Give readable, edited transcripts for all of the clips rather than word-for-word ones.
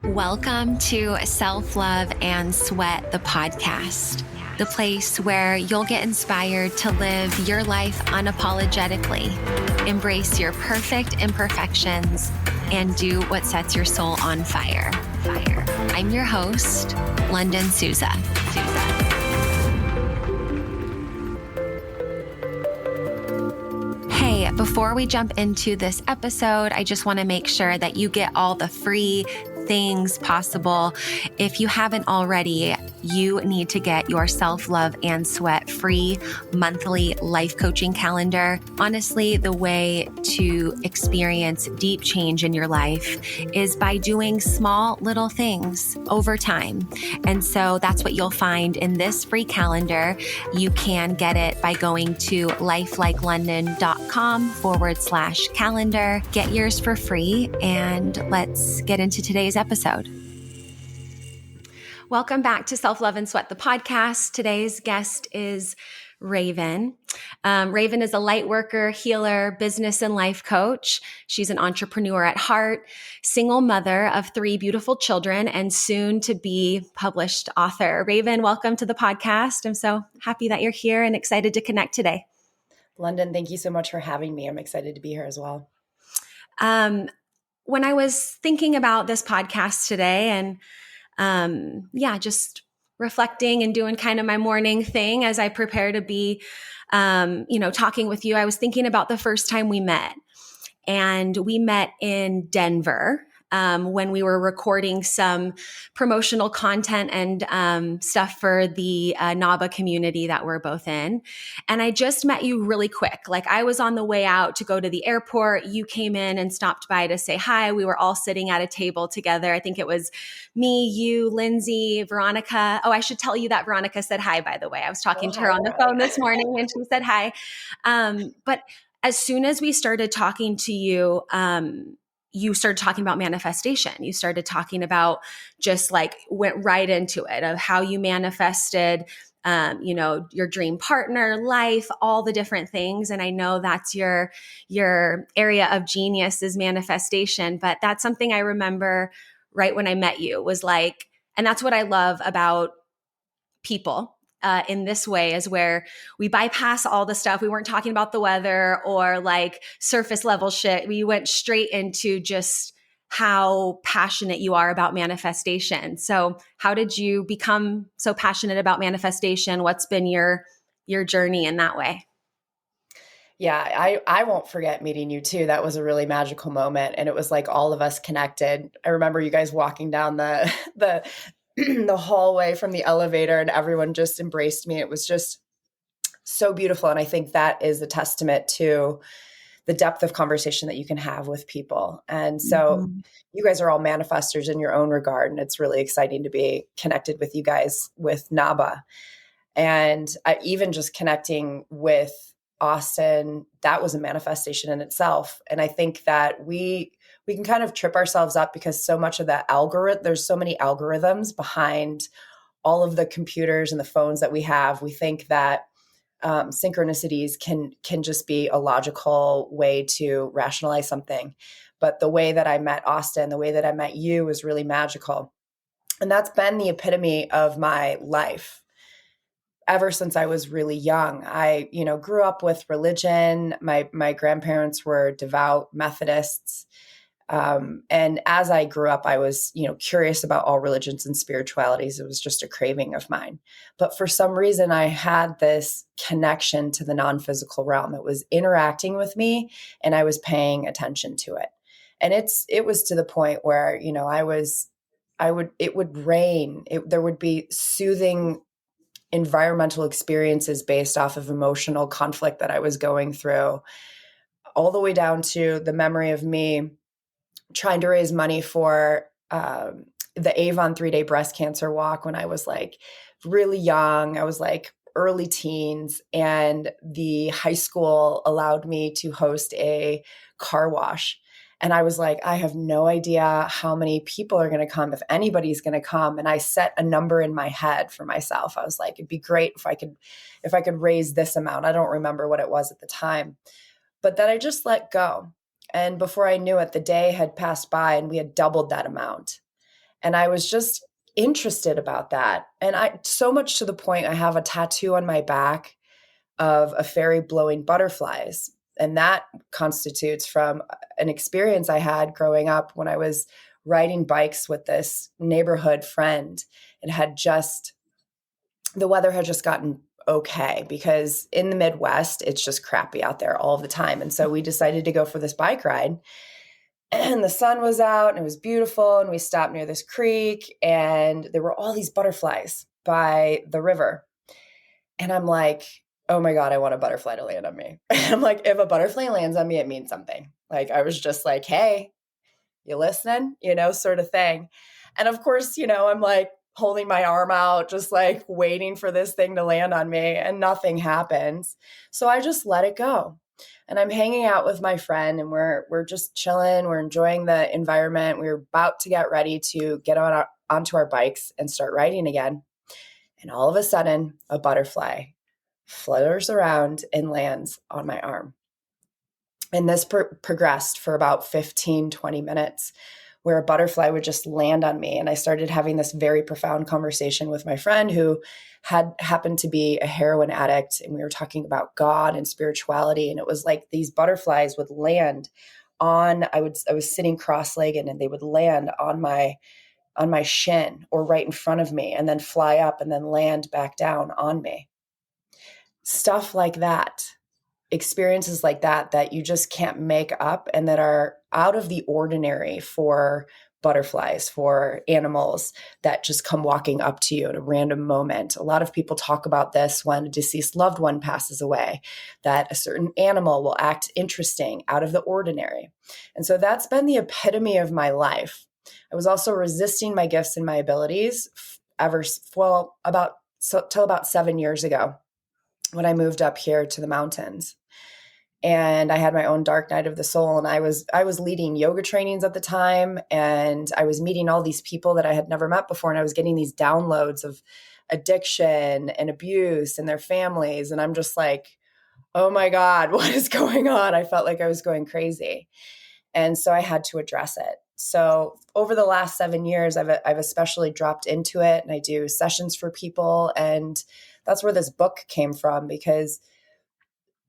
Welcome to Self Love and Sweat, the podcast, the place where you'll get inspired to live your life unapologetically, embrace your perfect imperfections, and do what sets your soul on fire. I'm your host, London Souza. Hey, before we jump into this episode, I just want to make sure that you get all the free things possible. If you haven't already, you need to get your Self-Love and Sweat free monthly life coaching calendar. Honestly, the way to experience deep change in your life is by doing small little things over time. And so that's what you'll find in this free calendar. You can get it by going to lifelikelondon.com/calendar. Get yours for free, and let's get into today's episode. Welcome back to Self Love and Sweat, the podcast. Today's guest is Raven. Raven is a light worker, healer, business and life coach. She's an entrepreneur at heart, single mother of 3 beautiful children, and soon to be published author. Raven, welcome to the podcast. I'm so happy that you're here and excited to connect today. London, thank you so much for having me. I'm excited to be here as well. When I was thinking about this podcast today and just reflecting and doing kind of my morning thing as I prepare to be, talking with you, I was thinking about the first time we met. And we met in Denver when we were recording some promotional content and stuff for the NABA community that we're both in. And I just met you really quick. Like, I was on the way out to go to the airport. You came in and stopped by to say hi. We were all sitting at a table together. I think it was me, you, Lindsay, Veronica. Oh, I should tell you that Veronica said hi, by the way. I was talking to her on the phone this morning and she said hi. But as soon as we started talking to you, you started talking about manifestation. You started talking about just like went right into it of how you manifested, your dream partner, life, all the different things. And I know that's your area of genius is manifestation, but that's something I remember right when I met you was like, and that's what I love about people in this way is where we bypass all the stuff. We weren't talking about the weather or like surface level shit. We went straight into just how passionate you are about manifestation. So how did you become so passionate about manifestation? What's been your journey in that way? Yeah, I won't forget meeting you too. That was a really magical moment. And it was like all of us connected. I remember you guys walking down the the hallway from the elevator and everyone just embraced me. It was just so beautiful. And I think that is a testament to the depth of conversation that you can have with people. And so you guys are all manifestors in your own regard. And it's really exciting to be connected with you guys with NABA. And even just connecting with Austin, that was a manifestation in itself. And I think that we can kind of trip ourselves up because so much of that there's so many algorithms behind all of the computers and the phones that we have. We think that synchronicities can just be a logical way to rationalize something. But the way that I met Austin, the way that I met you was really magical. And that's been the epitome of my life. Ever since I was really young, I, grew up with religion. My grandparents were devout Methodists. And as I grew up, I was, curious about all religions and spiritualities. It was just a craving of mine. But for some reason, I had this connection to the non-physical realm. It was interacting with me and I was paying attention to it. And it was to the point where, it would rain. There would be soothing environmental experiences based off of emotional conflict that I was going through, all the way down to the memory of me trying to raise money for the Avon 3-day breast cancer walk when I was like really young. I was like early teens, and the high school allowed me to host a car wash. And I was like, I have no idea how many people are going to come, if anybody's going to come. And I set a number in my head for myself. I was like, it'd be great if I could raise this amount. I don't remember what it was at the time, but then I just let go. And before I knew it, the day had passed by and we had doubled that amount. And I was just interested about that. And so much to the point, I have a tattoo on my back of a fairy blowing butterflies. And that constitutes from an experience I had growing up when I was riding bikes with this neighborhood friend. The weather had just gotten okay because in the Midwest, it's just crappy out there all the time. And so we decided to go for this bike ride. And the sun was out and it was beautiful. And we stopped near this creek and there were all these butterflies by the river. And I'm like, oh my God, I want a butterfly to land on me. I'm like, if a butterfly lands on me, it means something. Like, I was just like, hey, you listening? Sort of thing. And of course, I'm like holding my arm out, just like waiting for this thing to land on me, and nothing happens. So I just let it go. And I'm hanging out with my friend and we're just chilling. We're enjoying the environment. We were about to get ready to get onto our bikes and start riding again. And all of a sudden, a butterfly flutters around and lands on my arm. And this progressed for about 15, 20 minutes, where a butterfly would just land on me. And I started having this very profound conversation with my friend who had happened to be a heroin addict. And we were talking about God and spirituality. And it was like these butterflies would land I was sitting cross-legged and they would land on my shin or right in front of me and then fly up and then land back down on me. Stuff like that. Experiences like that you just can't make up and that are out of the ordinary for butterflies, for animals that just come walking up to you at a random moment. A lot of people talk about this when a deceased loved one passes away, that a certain animal will act interesting, out of the ordinary. And so that's been the epitome of my life. I was also resisting my gifts and my abilities till about 7 years ago when I moved up here to the mountains. And I had my own dark night of the soul. And I was leading yoga trainings at the time. And I was meeting all these people that I had never met before. And I was getting these downloads of addiction and abuse and their families. And I'm just like, oh my God, what is going on? I felt like I was going crazy. And so I had to address it. So over the last 7 years, I've especially dropped into it, and I do sessions for people. And that's where this book came from, because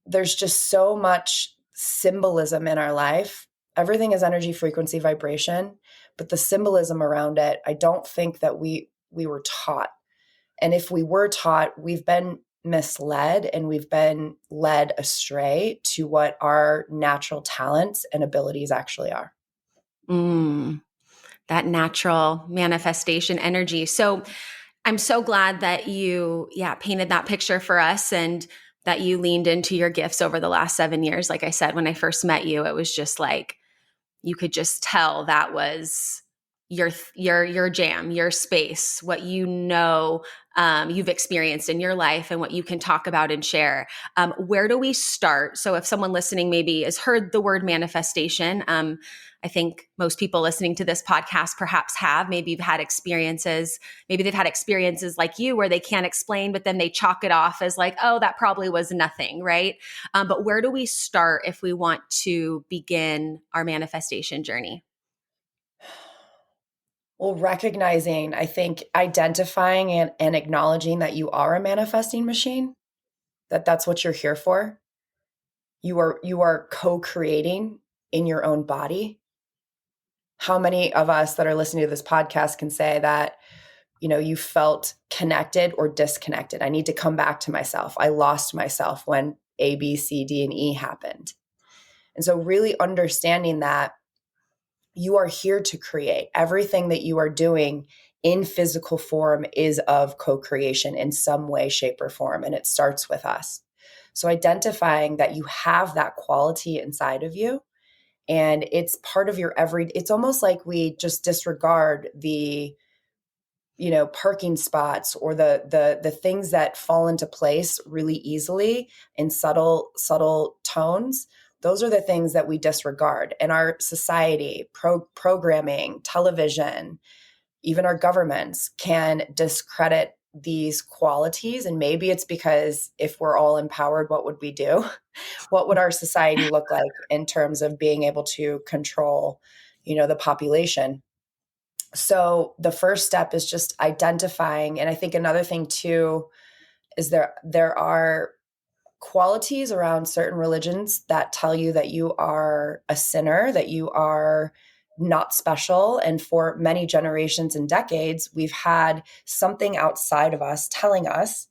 there's just so much symbolism in our life. Everything is energy, frequency, vibration, but the symbolism around it, I don't think that we were taught. And if we were taught, we've been misled and we've been led astray to what our natural talents and abilities actually are. That natural manifestation energy. So I'm so glad that you, painted that picture for us and that you leaned into your gifts over the last 7 years. Like I said, when I first met you, it was just like, you could just tell that was your jam, your space, what you've experienced in your life and what you can talk about and share. Where do we start? So if someone listening maybe has heard the word manifestation, I think most people listening to this podcast perhaps have. Maybe they've had experiences like you where they can't explain, but then they chalk it off as like, oh, that probably was nothing, right? But where do we start if we want to begin our manifestation journey? Well, recognizing, I think, identifying and acknowledging that you are a manifesting machine, that's what you're here for. You are co-creating in your own body. How many of us that are listening to this podcast can say that, you felt connected or disconnected? I need to come back to myself. I lost myself when A, B, C, D, and E happened. And so really understanding that you are here to create. Everything that you are doing in physical form is of co-creation in some way, shape, or form. And it starts with us. So identifying that you have that quality inside of you, and it's part of your it's almost like we just disregard the parking spots or the things that fall into place really easily in subtle tones. Those are the things that we disregard. And our society, programming, television, even our governments can discredit these qualities. And maybe it's because if we're all empowered, what would we do? What would our society look like in terms of being able to control, the population? So the first step is just identifying. And I think another thing too is there are qualities around certain religions that tell you that you are a sinner, that you are not special. And for many generations and decades, we've had something outside of us telling us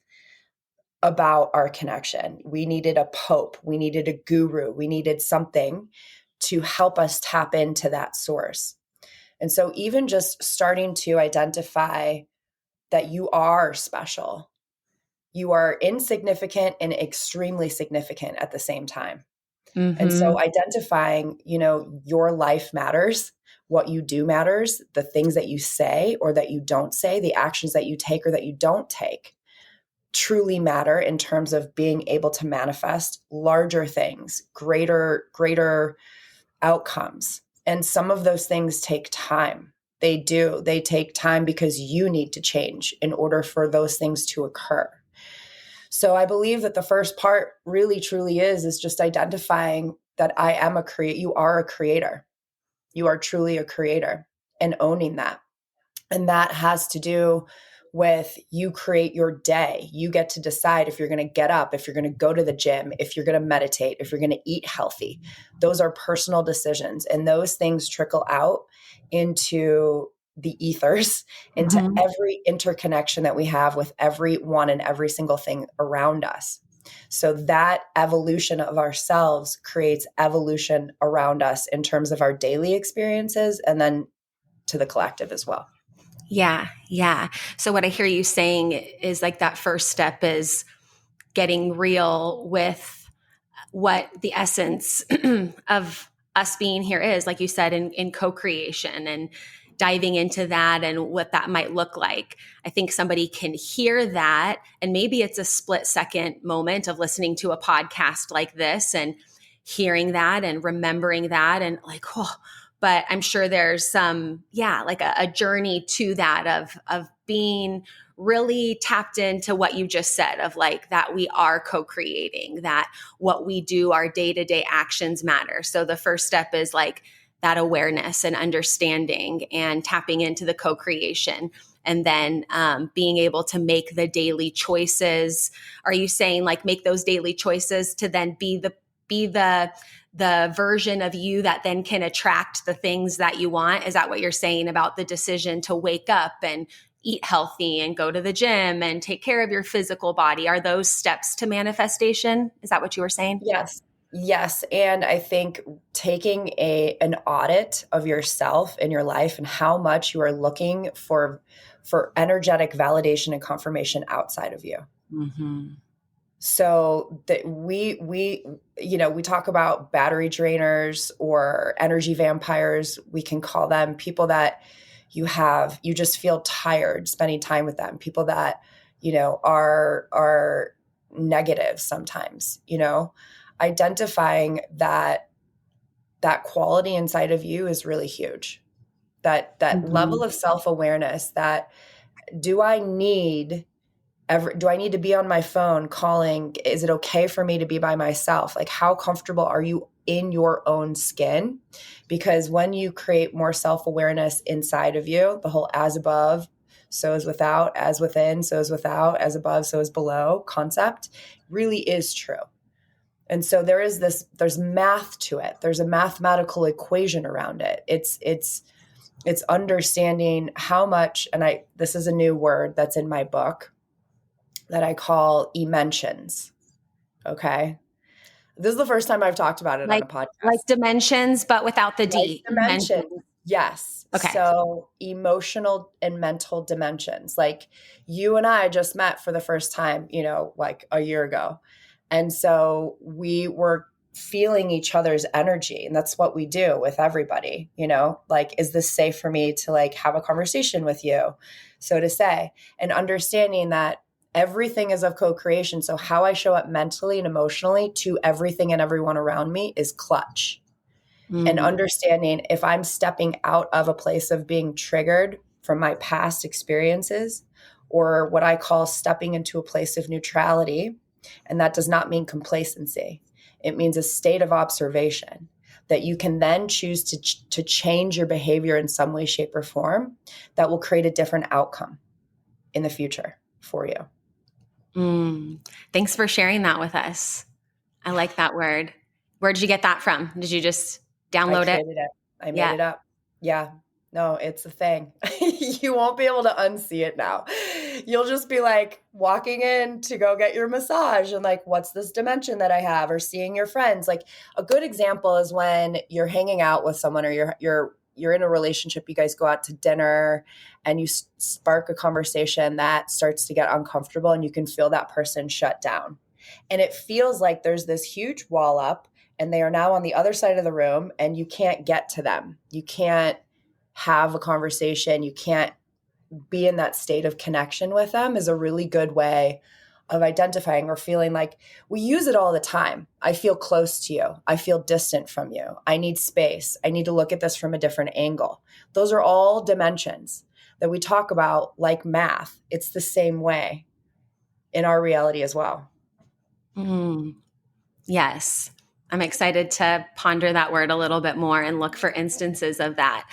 about our connection. We needed a pope, we needed a guru, we needed something to help us tap into that source. And so, even just starting to identify that you are special, you are insignificant and extremely significant at the same time. And Mm-hmm. so identifying, your life matters, what you do matters, the things that you say or that you don't say, the actions that you take or that you don't take truly matter in terms of being able to manifest larger things, greater outcomes. And some of those things take time. They do. They take time because you need to change in order for those things to occur. So I believe that the first part really truly is just identifying that you are a creator. You are truly a creator, and owning that. And that has to do with you create your day. You get to decide if you're going to get up, if you're going to go to the gym, if you're going to meditate, if you're going to eat healthy. Those are personal decisions. And those things trickle out into the ethers, into Mm-hmm. every interconnection that we have with everyone and every single thing around us. So that evolution of ourselves creates evolution around us in terms of our daily experiences and then to the collective as well. Yeah. Yeah. So what I hear you saying is like that first step is getting real with what the essence of us being here is, like you said, in co-creation, and diving into that and what that might look like. I think somebody can hear that, and maybe it's a split second moment of listening to a podcast like this and hearing that and remembering that and like, oh, but I'm sure there's some, yeah, like a journey to that of being really tapped into what you just said, of like that we are co-creating, that what we do, our day-to-day actions matter. So the first step is like that awareness and understanding and tapping into the co-creation, and then being able to make the daily choices. Are you saying like make those daily choices to then be the version of you that then can attract the things that you want? Is that what you're saying about the decision to wake up and eat healthy and go to the gym and take care of your physical body? Are those steps to manifestation? Is that what you were saying? Yes. Yes. And I think taking an audit of yourself and your life and how much you are looking for energetic validation and confirmation outside of you. Mm-hmm. So that we talk about battery drainers or energy vampires. We can call them people that you just feel tired spending time with them. People that, are negative sometimes, identifying that quality inside of you is really huge. That Mm-hmm. level of self-awareness that do I need do I need to be on my phone calling? Is it okay for me to be by myself? Like, how comfortable are you in your own skin? Because when you create more self-awareness inside of you, the whole as above, so is without, as within, so is without, as above, so is below concept really is true. And so there's math to it. There's a mathematical equation around it. It's understanding how much, and this is a new word that's in my book that I call ementions. Okay. This is the first time I've talked about it on Like a podcast. like dimensions, but without the Like D. dimensions. Yes. Okay. So emotional and mental dimensions. Like you and I just met for the first time, like a year ago. And so we were feeling each other's energy. And that's what we do with everybody, like, is this safe for me to like have a conversation with you? So to say, and understanding that everything is of co-creation. So how I show up mentally and emotionally to everything and everyone around me is clutch. And Mm. understanding if I'm stepping out of a place of being triggered from my past experiences, or what I call stepping into a place of neutrality. And that does not mean complacency. It means a state of observation that you can then choose to change your behavior in some way, shape, or form that will create a different outcome in the future for you. Thanks for sharing that with us. I like that word. Where did you get that from? Did you just I download it? created it. I made Yeah. it up. Yeah. No, it's a thing. You won't be able to unsee it now. You'll just be like walking in to go get your massage and like, what's this dimension that I have? Or seeing your friends. Like a good example is when you're hanging out with someone or you're in a relationship, you guys go out to dinner and you spark a conversation that starts to get uncomfortable and you can feel that person shut down. And it feels like there's this huge wall up and they are now on the other side of the room and you can't get to them. You can't have a conversation. You can't be in that state of connection with them is a really good way of identifying or feeling like we use it all the time. I feel close to you. I feel distant from you. I need space. I need to look at this from a different angle. Those are all dimensions that we talk about like math. It's the same way in our reality as well. Mm, yes. I'm excited to ponder that word a little bit more and look for instances of that.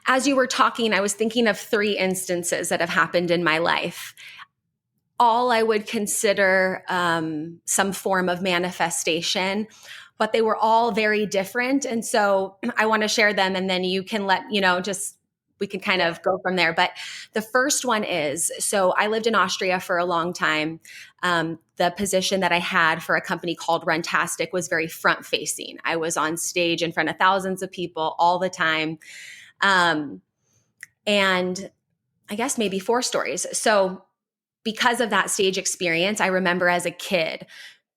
As you were talking, I was thinking of 3 instances that have happened in my life. All I would consider some form of manifestation, but they were all very different. And so I want to share them and then you can just we can kind of go from there. But the first one is, so I lived in Austria for a long time. The position that I had for a company called Runtastic was very front facing. I was on stage in front of thousands of people all the time. And I guess maybe 4 stories. So because of that stage experience, I remember as a kid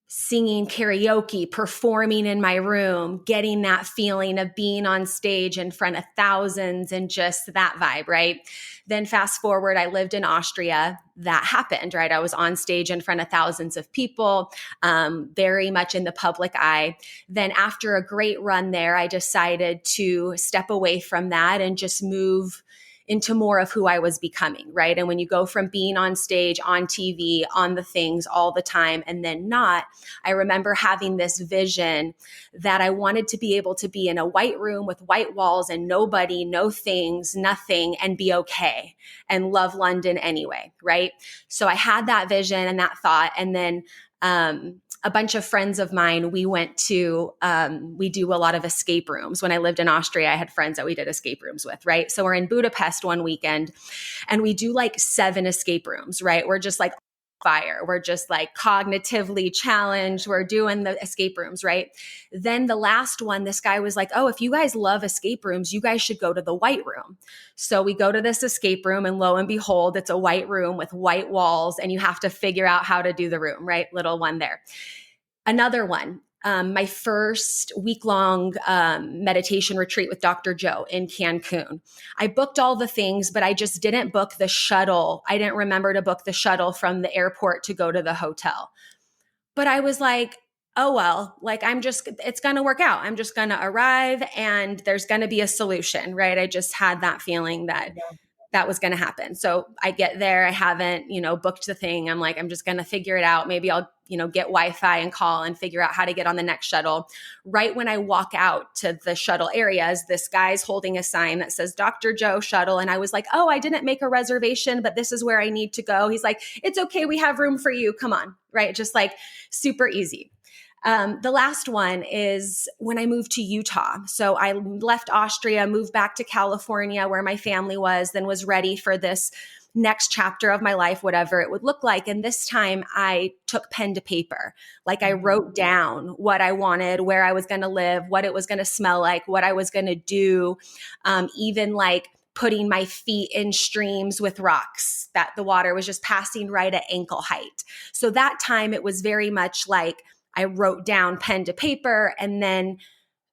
singing karaoke, performing in my room, getting that feeling of being on stage in front of thousands and just that vibe, right? Then fast forward, I lived in Austria. That happened, right? I was on stage in front of thousands of people, very much in the public eye. Then after a great run there, I decided to step away from that and just move into more of who I was becoming, right? And when you go from being on stage, on TV, on the things all the time, and then not, I remember having this vision that I wanted to be able to be in a white room with white walls and nobody, no things, nothing, and be okay and love London anyway, right? So I had that vision and that thought. And then a bunch of friends of mine, we went to, we do a lot of escape rooms. When I lived in Austria, I had friends that we did escape rooms with, right? So we're in Budapest one weekend and we do like 7 escape rooms, right? We're just like fire. We're just like cognitively challenged. We're doing the escape rooms, right? Then the last one, this guy was like, oh, if you guys love escape rooms, you guys should go to the white room. So we go to this escape room and lo and behold, it's a white room with white walls and you have to figure out how to do the room, right? Little one there. Another one, my first week-long meditation retreat with Dr. Joe in Cancun. I booked all the things, but I just didn't book the shuttle. I didn't remember to book the shuttle from the airport to go to the hotel. But I was like, oh, well, like it's going to work out. I'm just going to arrive and there's going to be a solution, right? I just had that feeling that that was going to happen. So I get there. I haven't, booked the thing. I'm like, I'm just going to figure it out. Maybe I'll, get Wi-Fi and call and figure out how to get on the next shuttle. Right when I walk out to the shuttle areas, this guy's holding a sign that says Dr. Joe shuttle. And I was like, oh, I didn't make a reservation, but this is where I need to go. He's like, it's okay. We have room for you. Come on. Right. Just like super easy. The last one is when I moved to Utah. So I left Austria, moved back to California where my family was, then was ready for this next chapter of my life, whatever it would look like. And this time I took pen to paper. Like I wrote down what I wanted, where I was going to live, what it was going to smell like, what I was going to do, even like putting my feet in streams with rocks that the water was just passing right at ankle height. So that time it was very much like I wrote down pen to paper and then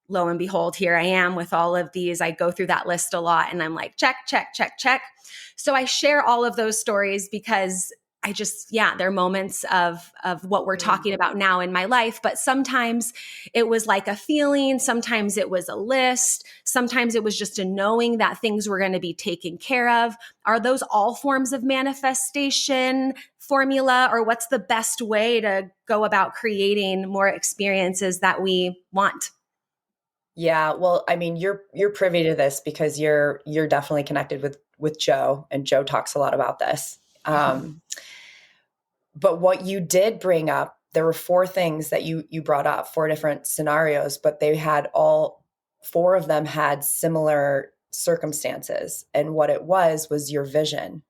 lo and behold, here I am with all of these. I go through that list a lot and I'm like, check, check, check, check. So I share all of those stories because I just, they're moments of what we're talking about now in my life. But sometimes it was like a feeling. Sometimes it was a list. Sometimes it was just a knowing that things were going to be taken care of. Are those all forms of manifestation formula, or what's the best way to go about creating more experiences that we want? Yeah, well, I mean, you're privy to this because you're definitely connected with Joe, and Joe talks a lot about this. But what you did bring up, there were four things that you brought up, four different scenarios, but they had all four of them had similar circumstances. And what it was your vision.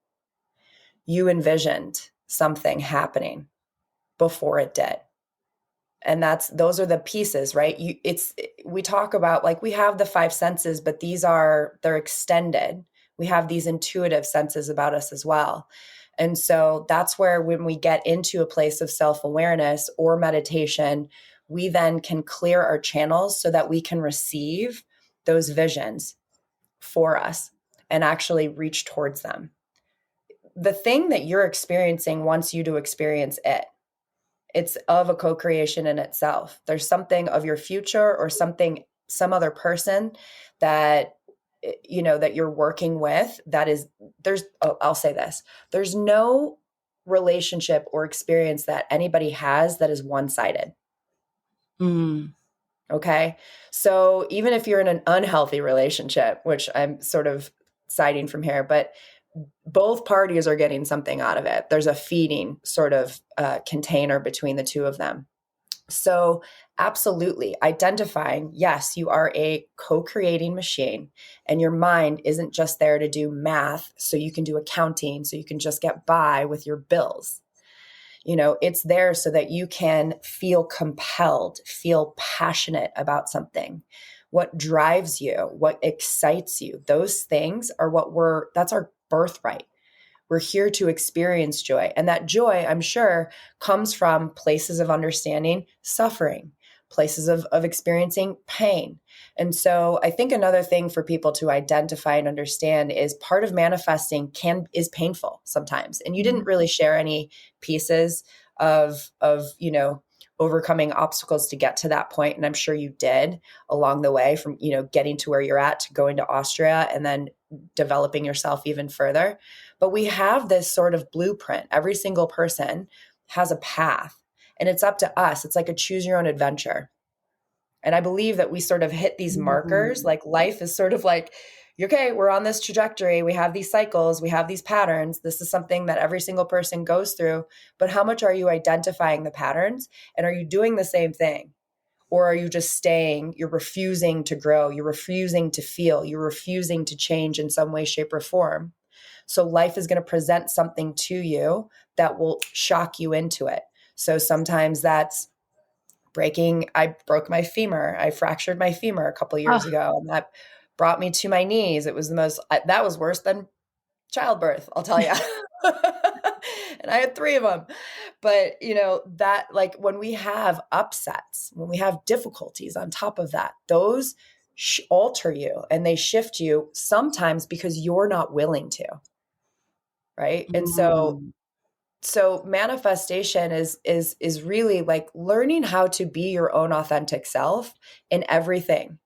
You envisioned something happening before it did. And those are the pieces, right? We talk about, like, we have the five senses, but they're extended. We have these intuitive senses about us as well. And so that's where, when we get into a place of self-awareness or meditation, we then can clear our channels so that we can receive those visions for us and actually reach towards them. The thing that you're experiencing wants you to experience it. It's of a co-creation in itself. There's something of your future or something, some other person that, that you're working with, I'll say this, there's no relationship or experience that anybody has that is one-sided. Mm. Okay. So even if you're in an unhealthy relationship, which I'm sort of citing from here, but both parties are getting something out of it. There's a feeding sort of container between the two of them. So absolutely identifying, yes, you are a co-creating machine, and your mind isn't just there to do math so you can do accounting, so you can just get by with your bills. It's there so that you can feel compelled, feel passionate about something. What drives you, what excites you, those things are that's our birthright. We're here to experience joy. And that joy, I'm sure, comes from places of understanding suffering, places of experiencing pain. And so I think another thing for people to identify and understand is part of manifesting is painful sometimes. And you didn't really share any pieces of overcoming obstacles to get to that point. And I'm sure you did along the way, from, getting to where you're at to going to Austria and then developing yourself even further. But we have this sort of blueprint. Every single person has a path, and it's up to us. It's like a choose your own adventure. And I believe that we sort of hit these markers. Like, life is sort of like, okay, we're on this trajectory. We have these cycles. We have these patterns. This is something that every single person goes through. But how much are you identifying the patterns? And are you doing the same thing? Or are you just staying? You're refusing to grow. You're refusing to feel. You're refusing to change in some way, shape, or form. So life is going to present something to you that will shock you into it. So sometimes that's breaking. I broke my femur. I fractured my femur a couple of years ago, and that brought me to my knees. It was that was worse than childbirth, I'll tell you. And I had 3 of them. But, that, like, when we have upsets, when we have difficulties on top of that, those alter you and they shift you sometimes because you're not willing to. Right. And so manifestation is really like learning how to be your own authentic self in everything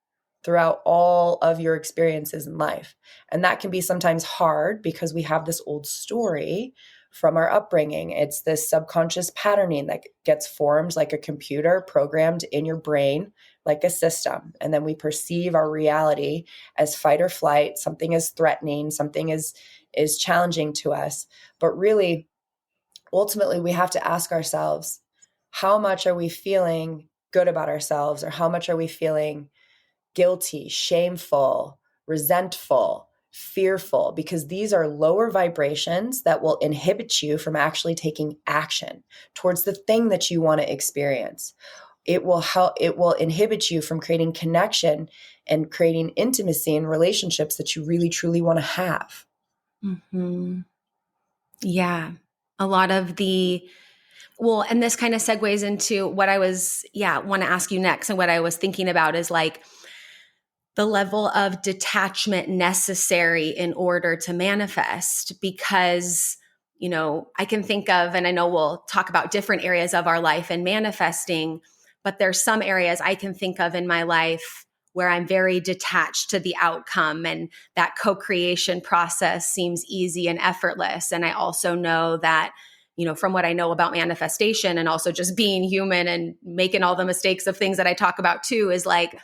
throughout all of your experiences in life. And that can be sometimes hard because we have this old story from our upbringing. It's this subconscious patterning that gets formed like a computer programmed in your brain, like a system. And then we perceive our reality as fight or flight. Something is threatening, something is challenging to us. But really, ultimately, we have to ask ourselves, how much are we feeling good about ourselves, or how much are we feeling guilty, shameful, resentful, fearful? Because these are lower vibrations that will inhibit you from actually taking action towards the thing that you want to experience. It will inhibit you from creating connection and creating intimacy in relationships that you really truly want to have. Mm-hmm. Yeah. A lot of and this kind of segues into what I want to ask you next. And what I was thinking about is like the level of detachment necessary in order to manifest, because, I can think of, and I know we'll talk about different areas of our life and manifesting, but there's some areas I can think of in my life where I'm very detached to the outcome, and that co-creation process seems easy and effortless. And I also know that, from what I know about manifestation and also just being human and making all the mistakes of things that I talk about too, is like,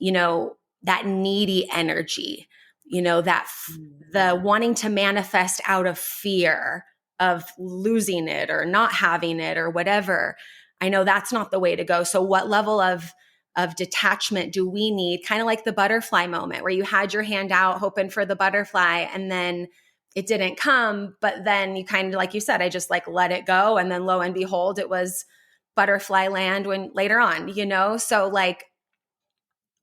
that needy energy, that the Mm. wanting to manifest out of fear of losing it or not having it or whatever. I know that's not the way to go. So what level of detachment do we need? Kind of like the butterfly moment where you had your hand out hoping for the butterfly and then it didn't come, but then you kind of, like you said, I just like let it go. And then lo and behold, it was butterfly land when later on, So like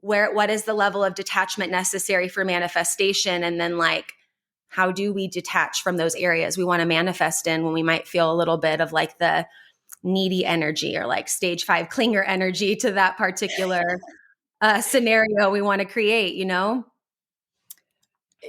what is the level of detachment necessary for manifestation? And then like, how do we detach from those areas we want to manifest in when we might feel a little bit of like the needy energy or like stage 5 clinger energy to that particular scenario we want to create?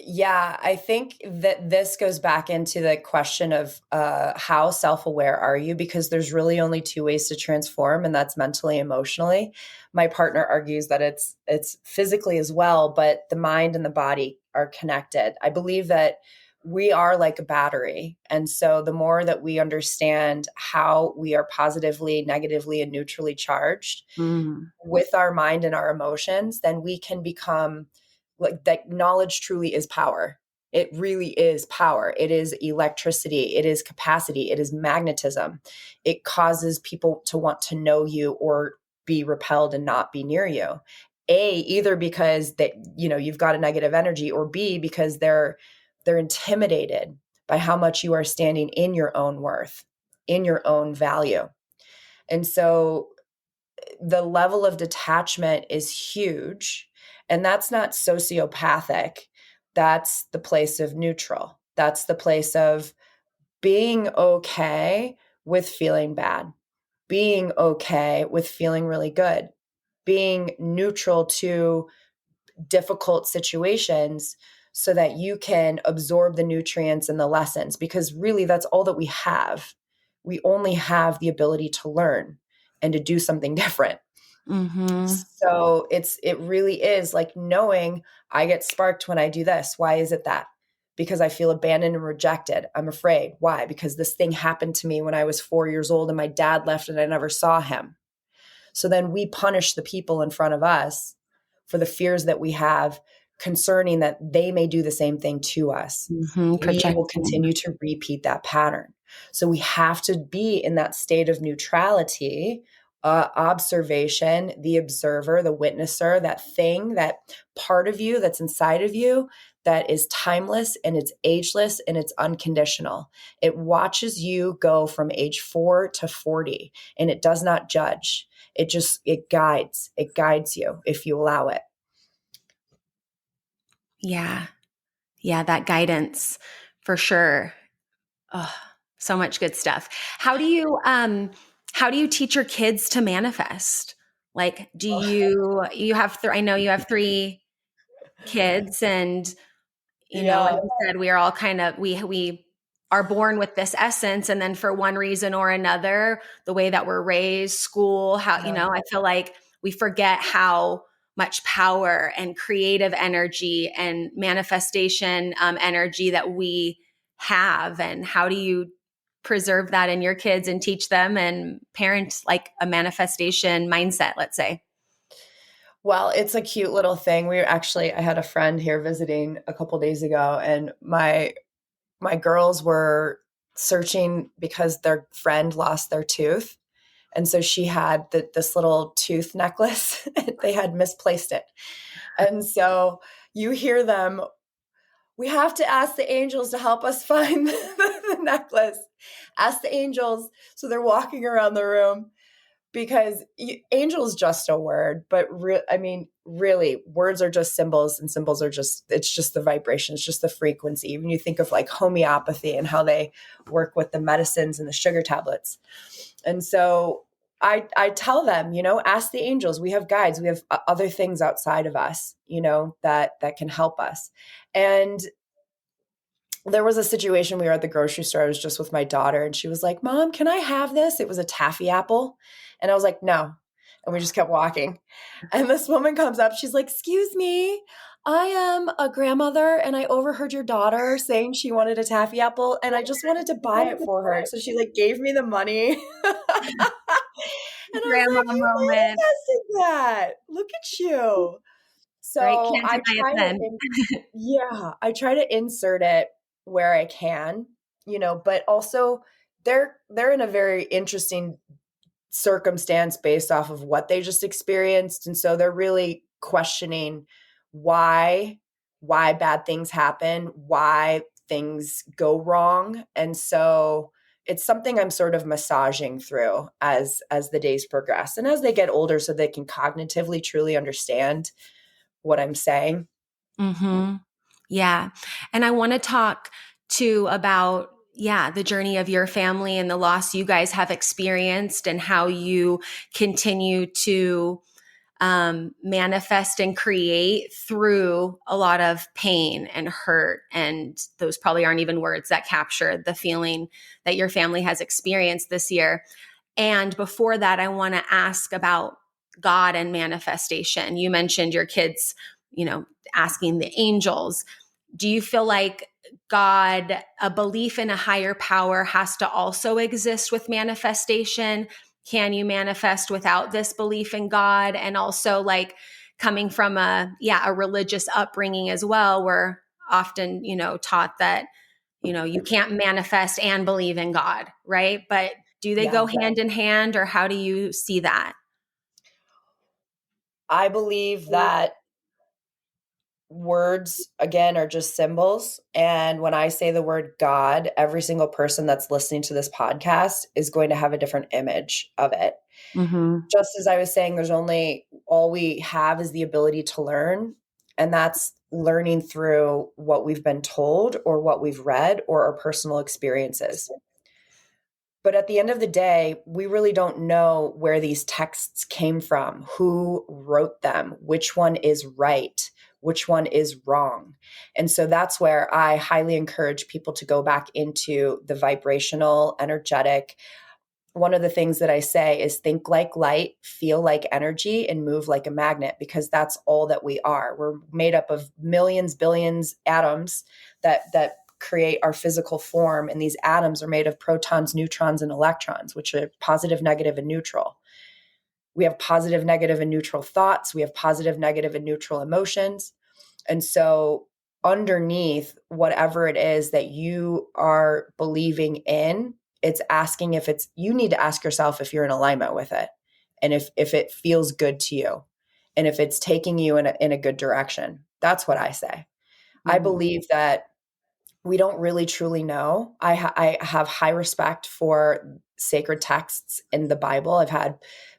Yeah, I think that this goes back into the question of how self-aware are you? Because there's really only two ways to transform, and that's mentally, emotionally. My partner argues that it's physically as well, but the mind and the body are connected. I believe that we are like a battery, and so the more that we understand how we are positively, negatively, and neutrally charged Mm. with our mind and our emotions, then we can become like that. Knowledge truly is power. It really is power. It is electricity. It is capacity. It is magnetism. It causes people to want to know you or be repelled and not be near you. Either because that you've got a negative energy, or B, because they're intimidated by how much you are standing in your own worth, in your own value. And so the level of detachment is huge. And that's not sociopathic. That's the place of neutral. That's the place of being okay with feeling bad, being okay with feeling really good, being neutral to difficult situations so that you can absorb the nutrients and the lessons, because really that's all that we have. We only have the ability to learn and to do something different. Mm-hmm. So it really is like knowing I get sparked when I do this. Why is it that? Because I feel abandoned and rejected. I'm afraid. Why? Because this thing happened to me when I was 4 years old and my dad left and I never saw him. So then we punish the people in front of us for the fears that we have concerning that they may do the same thing to us. Mm-hmm. We will Projecting. continue to repeat that pattern. So we have to be in that state of neutrality, observation, the observer, the witnesser, that thing, that part of you that's inside of you that is timeless and it's ageless and it's unconditional. It watches you go from age 4 to 40 and it does not judge. It guides you if you allow it. Yeah. Yeah. That guidance for sure. Oh, so much good stuff. How do you teach your kids to manifest? Like, do you have, I know you have 3 kids and like Yeah. you said, we are all kind of we are born with this essence, and then for one reason or another, the way that we're raised, school, how I feel like we forget how much power and creative energy and manifestation energy that we have, and how do you preserve that in your kids and teach them and parent like a manifestation mindset, let's say. Well, it's a cute little thing. I had a friend here visiting a couple days ago, and my girls were searching because their friend lost their tooth. And so she had this little tooth necklace. They had misplaced it. And so you hear them, we have to ask the angels to help us find the necklace. Ask the angels. So they're walking around the room because angel is just a word, but really, words are just symbols, and symbols are it's just the vibration, it's just the frequency. When you think of like homeopathy and how they work with the medicines and the sugar tablets. And so I tell them, ask the angels. We have guides. We have other things outside of us, that can help us. And there was a situation, we were at the grocery store. I was just with my daughter and she was like, Mom, can I have this? It was a taffy apple. And I was like, no. And we just kept walking. And this woman comes up. She's like, excuse me, I am a grandmother and I overheard your daughter saying she wanted a taffy apple and I just wanted to buy it for her. So she like gave me the money. And I was Grandma like, you moment. manifested that. Look at you. right? So Can't deny it then. yeah, I try to insert it where I can, but also they're in a very interesting circumstance based off of what they just experienced, and so they're really questioning why why bad things happen, why things go wrong. And so it's something I'm sort of massaging through as the days progress and as they get older, so they can cognitively truly understand what I'm saying. Mm-hmm. Yeah. And I want to talk too about, yeah, the journey of your family and the loss you guys have experienced and how you continue to manifest and create through a lot of pain and hurt. And those probably aren't even words that capture the feeling that your family has experienced this year. And before that, I want to ask about God and manifestation. You mentioned your kids, asking the angels. Do you feel like God, a belief in a higher power, has to also exist with manifestation? Can you manifest without this belief in God? And also, like, coming from a religious upbringing as well, we're often, taught that, you can't manifest and believe in God, right? But do they Yeah. go hand in hand, or how do you see that? I believe that words, again, are just symbols. And when I say the word God, every single person that's listening to this podcast is going to have a different image of it. Mm-hmm. Just as I was saying, there's only all we have is the ability to learn. And that's learning through what we've been told or what we've read or our personal experiences. But at the end of the day, we really don't know where these texts came from, who wrote them, which one is right, which one is wrong. And so that's where I highly encourage people to go back into the vibrational, energetic. One of the things that I say is think like light, feel like energy, and move like a magnet, because that's all that we are. We're made up of millions, billions atoms that create our physical form. And these atoms are made of protons, neutrons, and electrons, which are positive, negative, and neutral. We have positive, negative, and neutral thoughts. We have positive, negative, and neutral emotions. And so underneath whatever it is that you are believing in, it's asking if it's, you need to ask yourself if you're in alignment with it, and if it feels good to you, and if it's taking you in a good direction. That's what I say. I Mm-hmm. believe that we don't really truly know. I have high respect for sacred texts in the Bible. I've had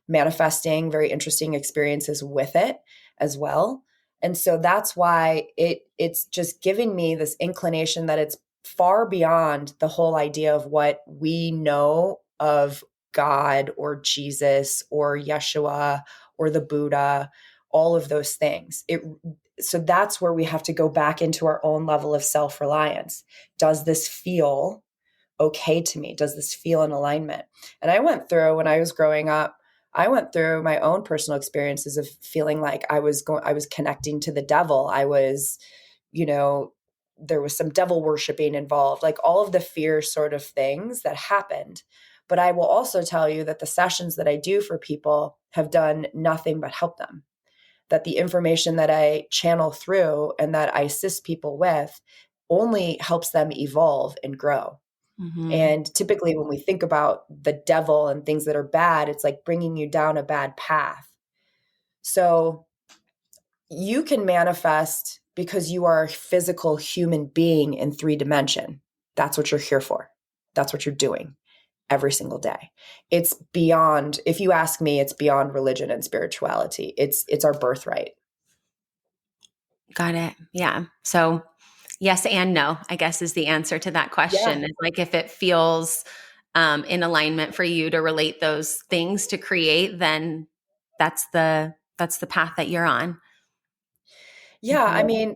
manifesting very interesting experiences with it as well. And so that's why it's just giving me this inclination that it's far beyond the whole idea of what we know of God or Jesus or Yeshua or the Buddha, all of those things. So that's where we have to go back into our own level of self-reliance. Does this feel okay to me? Does this feel in alignment? And I went through, when I was growing up, I went through my own personal experiences of feeling like I was connecting to the devil. I was, there was some devil worshiping involved, like all of the fear sort of things that happened. But I will also tell you that the sessions that I do for people have done nothing but help them, that the information that I channel through and that I assist people with only helps them evolve and grow. Mm-hmm. And typically, when we think about the devil and things that are bad, it's like bringing you down a bad path. So you can manifest because you are a physical human being in 3 dimension. That's what you're here for. That's what you're doing every single day. It's beyond, if you ask me, it's beyond religion and spirituality. It's our birthright. Got it. Yeah. So yes and no, I guess, is the answer to that Yeah. question. It's like, if it feels in alignment for you to relate those things to create, then that's the path that you're on. Yeah, I Mhm. mean,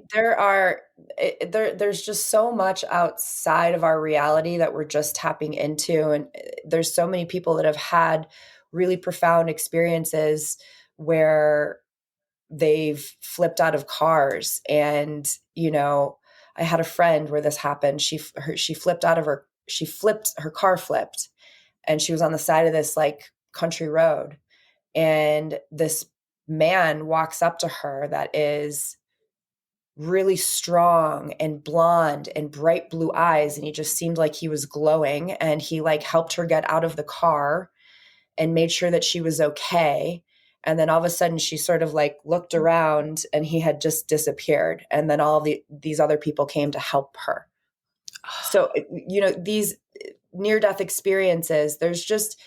there's just so much outside of our reality that we're just tapping into, and there's so many people that have had really profound experiences where they've flipped out of cars. And I had a friend where this happened. She flipped out of her car flipped, and she was on the side of this like country road, and this man walks up to her that is really strong and blonde and bright blue eyes. And he just seemed like he was glowing. And he like helped her get out of the car and made sure that she was okay. And then all of a sudden she sort of like looked around and he had just disappeared. And then these other people came to help her. So, these near-death experiences, there's just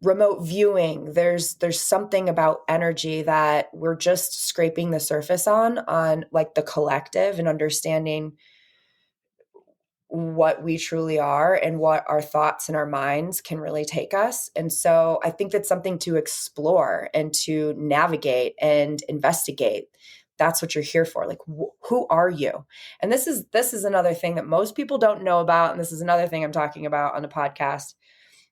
remote viewing. There's something about energy that we're just scraping the surface on like the collective, and understanding what we truly are and what our thoughts and our minds can really take us. And so I think that's something to explore and to navigate and investigate. That's what you're here for. Like, who are you? And this is another thing that most people don't know about. And this is another thing I'm talking about on the podcast.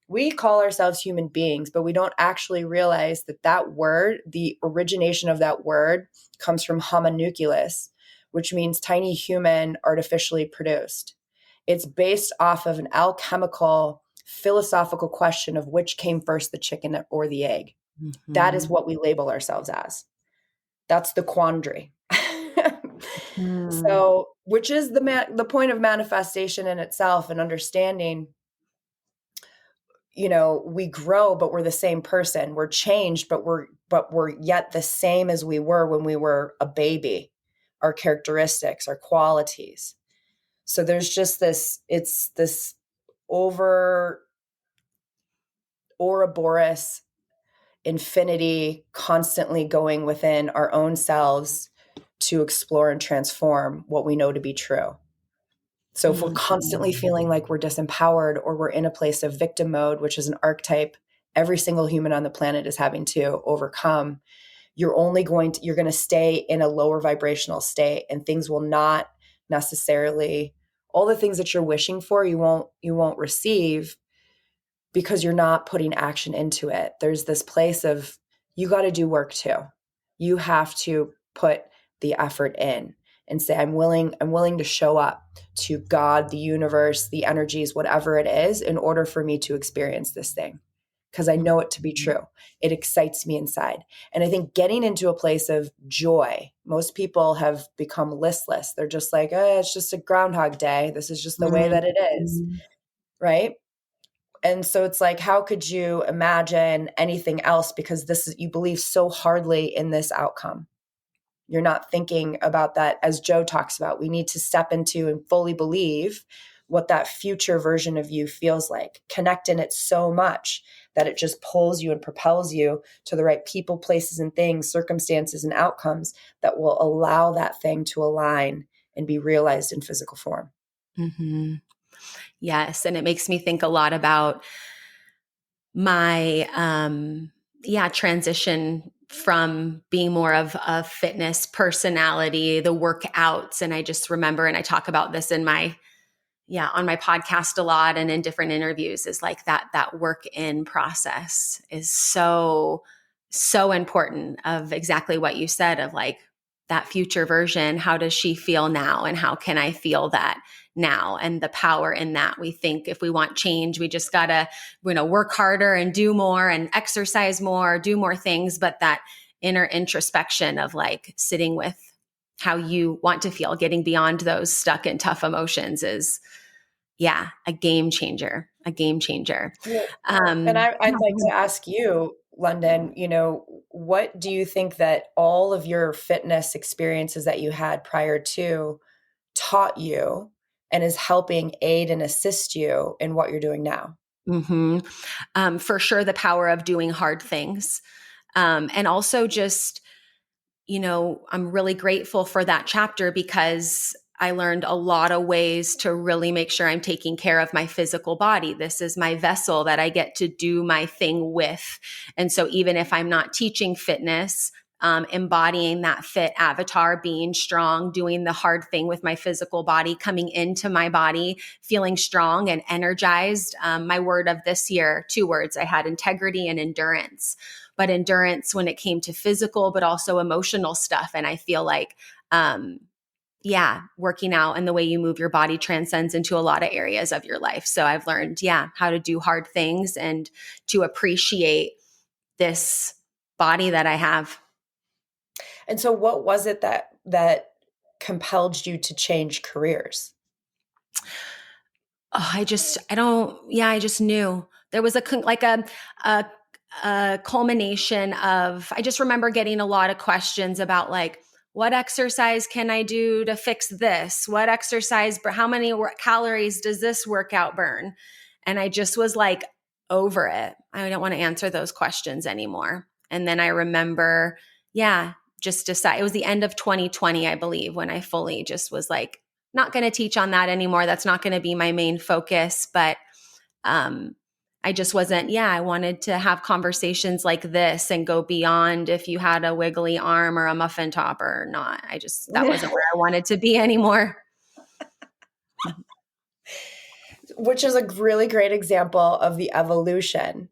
We call ourselves human beings, but we don't actually realize that word, the origination of that word, comes from homunculus, which means tiny human artificially produced. It's based off of an alchemical, philosophical question of which came first, the chicken or the egg. Mm-hmm. That is what we label ourselves as. That's the quandary. So, which is the point of manifestation in itself, and understanding, we grow, but we're the same person. We're changed, but we're yet the same as we were when we were a baby. Our characteristics, our qualities. So there's just it's this Ouroboros infinity constantly going within our own selves to explore and transform what we know to be true. So if we're constantly feeling like we're disempowered, or we're in a place of victim mode, which is an archetype every single human on the planet is having to overcome, you're going to stay in a lower vibrational state, and things will not necessarily, all the things that you're wishing for, you won't receive, because you're not putting action into it. There's this place of, you got to do work too. You have to put the effort in and say, I'm willing to show up to God, the universe, the energies, whatever it is, in order for me to experience this thing. Because I know it to be true. It excites me inside. And I think getting into a place of joy, most people have become listless. They're just like, it's just a Groundhog Day. This is just the way that it is. Right? And so it's like, how could you imagine anything else? Because you believe so hardly in this outcome. You're not thinking about that, as Joe talks about. We need to step into and fully believe what that future version of you feels like. Connect in it so much that it just pulls you and propels you to the right people, places, and things, circumstances, and outcomes that will allow that thing to align and be realized in physical form. Mm-hmm. Yes. And it makes me think a lot about my, transition from being more of a fitness personality, the workouts. And I just remember, and I talk about this on my podcast a lot and in different interviews, is like that work in process is so, so important, of exactly what you said, of like that future version. How does she feel now? And how can I feel that now? And the power in that. We think if we want change, we just gotta, work harder and do more and exercise more, do more things. But that inner introspection of like sitting with how you want to feel, getting beyond those stuck and tough emotions is, a game changer, Yeah. And I'd like to ask you, London, what do you think that all of your fitness experiences that you had prior to taught you and is helping aid and assist you in what you're doing now? Mm-hmm. For sure, the power of doing hard things. And also just, I'm really grateful for that chapter, because I learned a lot of ways to really make sure I'm taking care of my physical body. This is my vessel that I get to do my thing with. And so even if I'm not teaching fitness, embodying that fit avatar, being strong, doing the hard thing with my physical body, coming into my body, feeling strong and energized. My word of this year, 2 words, I had integrity and endurance. But endurance when it came to physical, but also emotional stuff. And I feel like, working out and the way you move your body transcends into a lot of areas of your life. So I've learned, how to do hard things and to appreciate this body that I have. And so what was it that compelled you to change careers? Oh, I just knew there was a, a culmination of, I just remember getting a lot of questions about like, what exercise can I do to fix this? What exercise, how many calories does this workout burn? And I just was like over it. I don't want to answer those questions anymore. And then I remember, yeah, just decide, it was the end of 2020, I believe, when I fully just was like, not going to teach on that anymore. That's not going to be my main focus. But um, I just wasn't, yeah, I wanted to have conversations like this and go beyond if you had a wiggly arm or a muffin top or not. That wasn't where I wanted to be anymore. Which is a really great example of the evolution,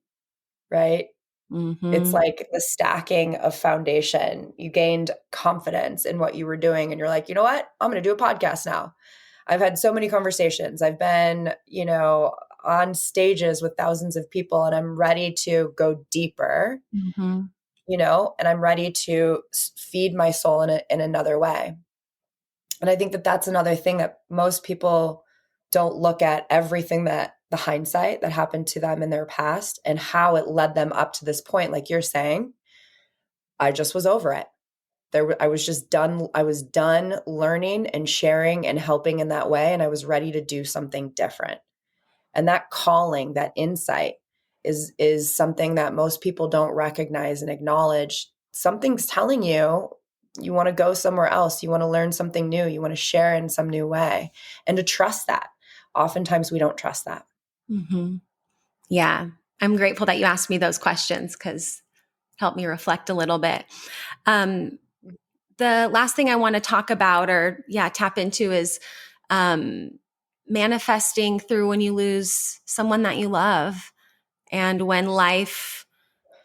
right? It's Mm-hmm. like the stacking of foundation. You gained confidence in what you were doing, and you're like, you know what? I'm going to do a podcast now. I've had so many conversations. I've been, on stages with thousands of people, and I'm ready to go deeper, Mm-hmm. and I'm ready to feed my soul in another way. And I think that that's another thing that most people don't look at, everything that the hindsight that happened to them in their past and how it led them up to this point. Like you're saying, I just was over it. I was just done. I was done learning and sharing and helping in that way. And I was ready to do something different. And that calling, that insight is something that most people don't recognize and acknowledge. Something's telling you you want to go somewhere else, you want to learn something new, you want to share in some new way, and to trust that. Oftentimes we don't trust that. Mm-hmm. Yeah. I'm grateful that you asked me those questions because it helped me reflect a little bit. Um, the last thing I want to talk about or tap into is um, manifesting through when you lose someone that you love and when life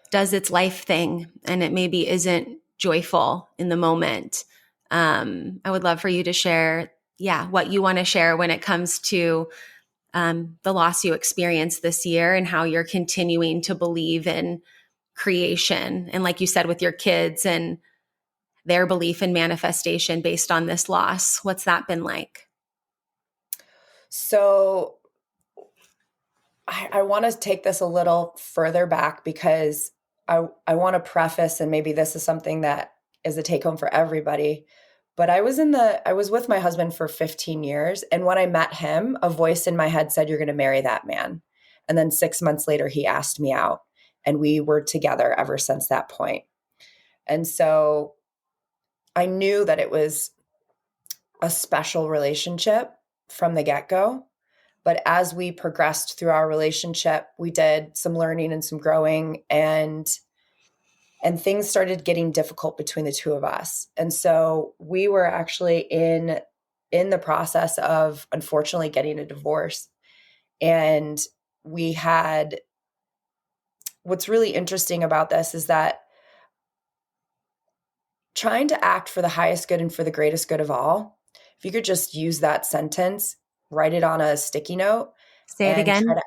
does its life thing and it maybe isn't joyful in the moment. I would love for you to share, what you want to share when it comes to the loss you experienced this year and how you're continuing to believe in creation. And like you said, with your kids and their belief in manifestation based on this loss. What's that been like? So I want to take this a little further back because I want to preface, and maybe this is something that is a take home for everybody. But I was with my husband for 15 years. And when I met him, a voice in my head said, "You're going to marry that man." And then 6 months later, he asked me out. And we were together ever since that point. And so I knew that it was a special relationship from the get go. But as we progressed through our relationship, we did some learning and some growing, and things started getting difficult between the two of us. And so we were actually in the process of, unfortunately, getting a divorce. And we had, what's really interesting about this is that trying to act for the highest good and for the greatest good of all, if you could just use that sentence, write it on a sticky note, Say it and try again. to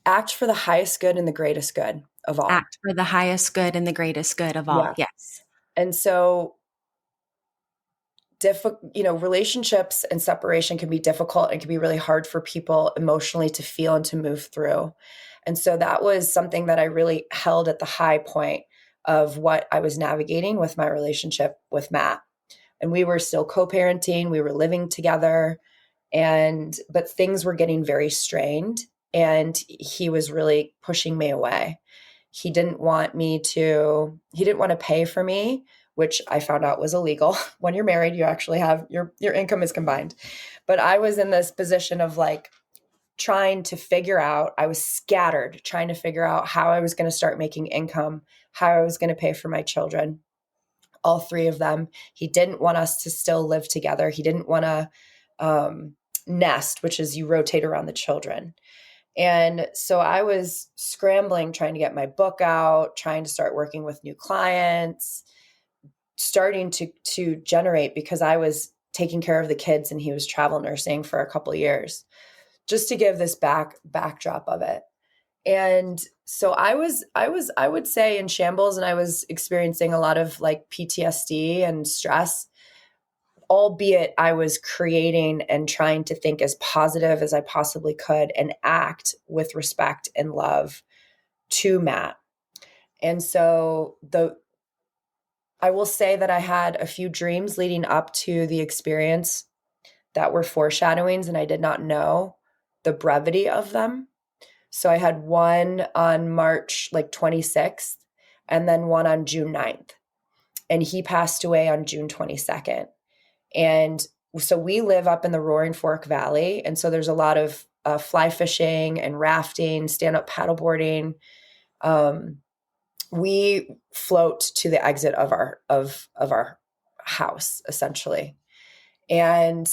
act for the highest good and the greatest good of all. Act for the highest good and the greatest good of all. Yeah. Yes. And so relationships and separation can be difficult and can be really hard for people emotionally to feel and to move through. And so that was something that I really held at the high point of what I was navigating with my relationship with Matt. And we were still co-parenting, we were living together, but things were getting very strained, and he was really pushing me away. He didn't want to pay for me, which I found out was illegal. When you're married, you actually have your income is combined. But I was in this position of like trying to figure out, I was scattered, trying to figure out how I was going to start making income, how I was going to pay for my children, all three of them. He didn't want us to still live together. He didn't want to nest, which is you rotate around the children. And so I was scrambling, trying to get my book out, trying to start working with new clients, starting to generate, because I was taking care of the kids and he was travel nursing for a couple of years. Just to give this backdrop of it. And so I would say in shambles, and I was experiencing a lot of like PTSD and stress, albeit I was creating and trying to think as positive as I possibly could and act with respect and love to Matt. And so I will say that I had a few dreams leading up to the experience that were foreshadowings, and I did not know the brevity of them. So I had one on March like 26th and then one on June 9th. And he passed away on June 22nd. And so we live up in the Roaring Fork Valley. And so there's a lot of fly fishing and rafting, stand up paddleboarding. We float to the exit of our house, essentially. And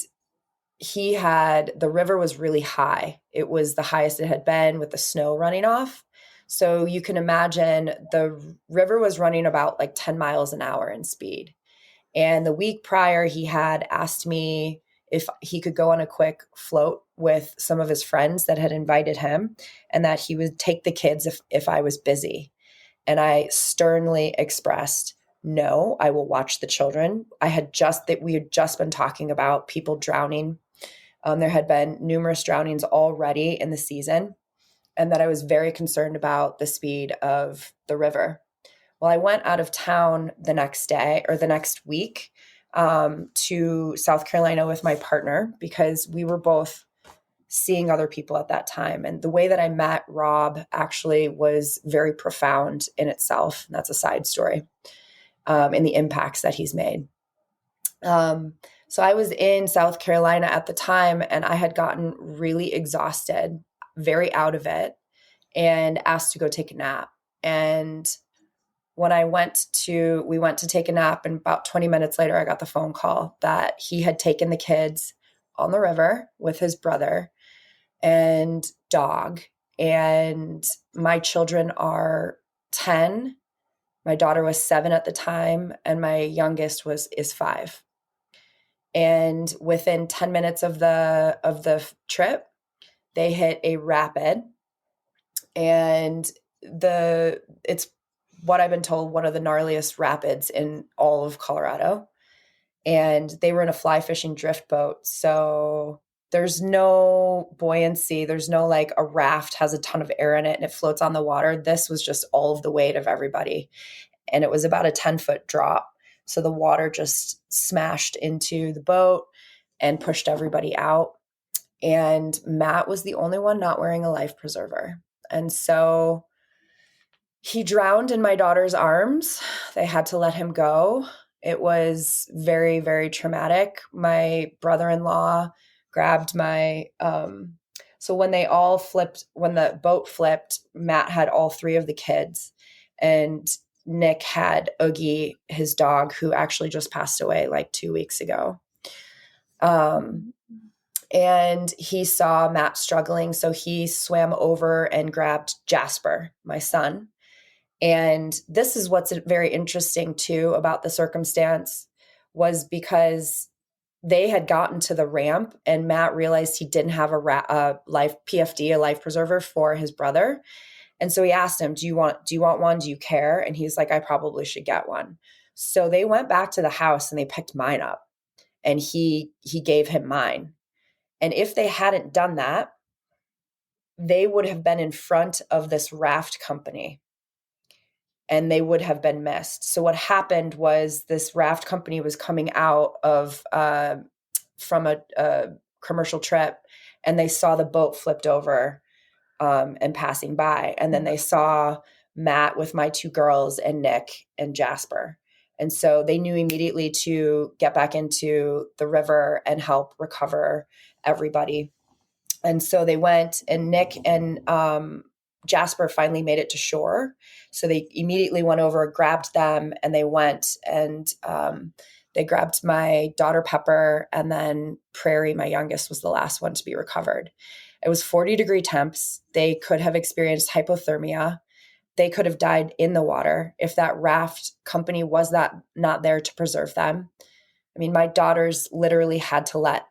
the river was really high. It was the highest it had been with the snow running off. So you can imagine the river was running about like 10 miles an hour in speed. And the week prior, he had asked me if he could go on a quick float with some of his friends that had invited him, and that he would take the kids if I was busy. And I sternly expressed, no, I will watch the children. We had just been talking about people drowning. There had been numerous drownings already in the season, and that I was very concerned about the speed of the river. Well, I went out of town the next day or the next week to South Carolina with my partner because we were both seeing other people at that time. And the way that I met Rob actually was very profound in itself. That's a side story, and the impacts that he's made. So I was in South Carolina at the time, and I had gotten really exhausted, very out of it, and asked to go take a nap. And when we went to take a nap, and about 20 minutes later, I got the phone call that he had taken the kids on the river with his brother and dog. And my children are 10. My daughter was 7 at the time, and my youngest is 5. And within 10 minutes of the trip, they hit a rapid, and it's what I've been told, one of the gnarliest rapids in all of Colorado. And they were in a fly fishing drift boat. So there's no buoyancy. There's no like a raft has a ton of air in it and it floats on the water. This was just all of the weight of everybody. And it was about a 10-foot drop. So the water just smashed into the boat and pushed everybody out. And Matt was the only one not wearing a life preserver. And so he drowned in my daughter's arms. They had to let him go. It was very, very traumatic. My brother-in-law grabbed so when the boat flipped, Matt had all 3 of the kids, and Nick had Oogie, his dog, who actually just passed away like 2 weeks ago. And he saw Matt struggling. So he swam over and grabbed Jasper, my son. And this is what's very interesting too about the circumstance, was because they had gotten to the ramp and Matt realized he didn't have a life PFD, a life preserver for his brother. And so he asked him, do you want one? Do you care? And he's like, I probably should get one. So they went back to the house and they picked mine up, and he gave him mine. And if they hadn't done that, they would have been in front of this raft company and they would have been missed. So what happened was this raft company was coming out of from a commercial trip, and they saw the boat flipped over and passing by. And then they saw Matt with my 2 girls and Nick and Jasper. And so they knew immediately to get back into the river and help recover everybody. And so they went, and Nick and Jasper finally made it to shore. So they immediately went over, grabbed them, and they went and they grabbed my daughter Pepper, and then Prairie, my youngest, was the last one to be recovered. It was 40-degree temps. They could have experienced hypothermia. They could have died in the water if that raft company was not there to preserve them. I mean, my daughters literally had to let